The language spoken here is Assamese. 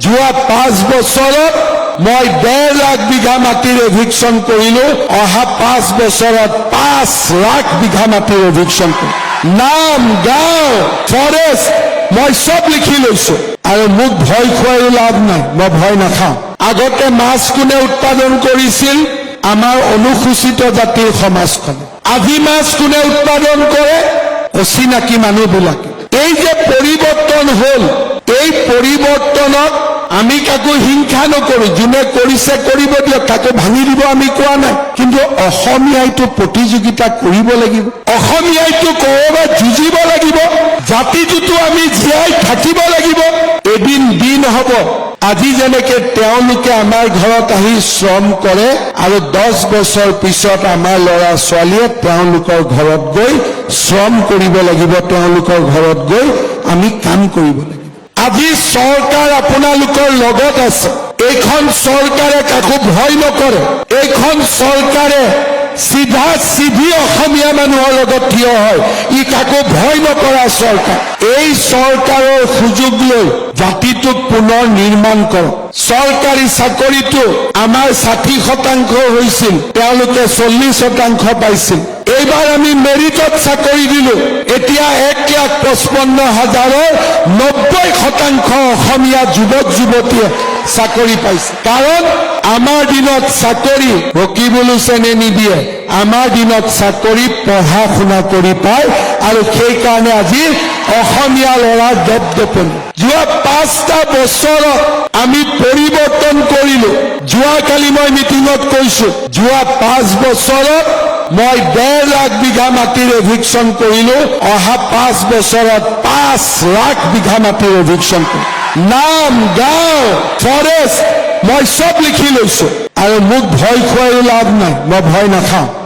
যোৱা 5 বছৰত মই 1.5 লাখ বিঘা মাটিৰ এভিকশ্যন কৰিলো অহা 5 বছৰত 5 লাখ বিঘা মাটিৰ এভিকশ্যন কৰিম নাম গাঁও ফৰেষ্ট মই সব লিখি লৈছো আৰু মোক ভয় খুৱাই লাভ নাই মই ভয় নাখাওঁ আগতে মাছ কোনে উৎপাদন কৰিছিল আমাৰ অনুসূচিত জাতিৰ সমাজখনে আজি মাছ কোনে উৎপাদন কৰে অচিনাকি মানুহবিলাকে এই যে পৰিৱৰ্তন হ'ল এই পৰিৱৰ্তনক আমি কাকো হিংসা নকৰো যোনে কৰিছে কৰিব দিয়ক কাকো ভাঙি দিব আমি কোৱা নাই কিন্তু অসমীয়াইটো প্ৰতিযোগিতা কৰিব লাগিব অসমীয়াইটো কৰবাত যুঁজিব লাগিব জাতিটোতো আমি জীয়াই থাকিব লাগিব এদিন দিন হ'ব আজি যেনেকে তেওঁলোকে আমাৰ ঘৰত আহি শ্ৰম কৰে আৰু 10 বছৰ পিছত আমাৰ ল'ৰা ছোৱালীয়ে তেওঁলোকৰ ঘৰত গৈ শ্ৰম কৰিব লাগিব তেওঁলোকৰ ঘৰত গৈ আমি কাম কৰিব লাগিব আজি চৰকাৰ আপোনালোকৰ লগত আছে এইখন চৰকাৰে কাকো ভয় নকৰে এইখন চৰকাৰে সিধা সিধি অসমীয়া মানুহৰ লগত থিয় হয় ই কাকো ভয় নকৰা চৰকাৰ এই চৰকাৰৰ সুযোগ লৈ জাতিটোক পুনৰ নিৰ্মাণ কৰক চৰকাৰী চাকৰিটো আমাৰ 60% হৈছিল তেওঁলোকে 40% পাইছিল এইবাৰ আমি মেৰিটত চাকৰি দিলো এতিয়া 1,55,000ৰ 90% অসমীয়া যুৱক যুৱতীয়ে চাকৰি পাইছে কাৰণ আমাৰ দিনত চাকৰি ৰকিবুল হুছেইনে নিদিয়ে আমাৰ দিনত চাকৰি পঢ়া শুনা কৰি পায় আৰু সেই কাৰণে আজি অসমীয়া ল'ৰাৰ দপদপনি যোৱা 5টা বছৰত আমি পৰিৱৰ্তন কৰিলো যোৱাকালি মই মিটিঙত কৈছো যোৱা 5 বছৰত মই 1.5 লাখ বিঘা মাটিৰ এভিকশ্যন কৰিলো অহা 5 বছৰত 5 লাখ বিঘা মাটিৰ এভিকশ্যন কৰিম নাম গাঁও ফৰেষ্ট মই সব লিখি লৈছো আৰু মোক ভয় খুৱাই লাভ নাই মই ভয় নাখাওঁ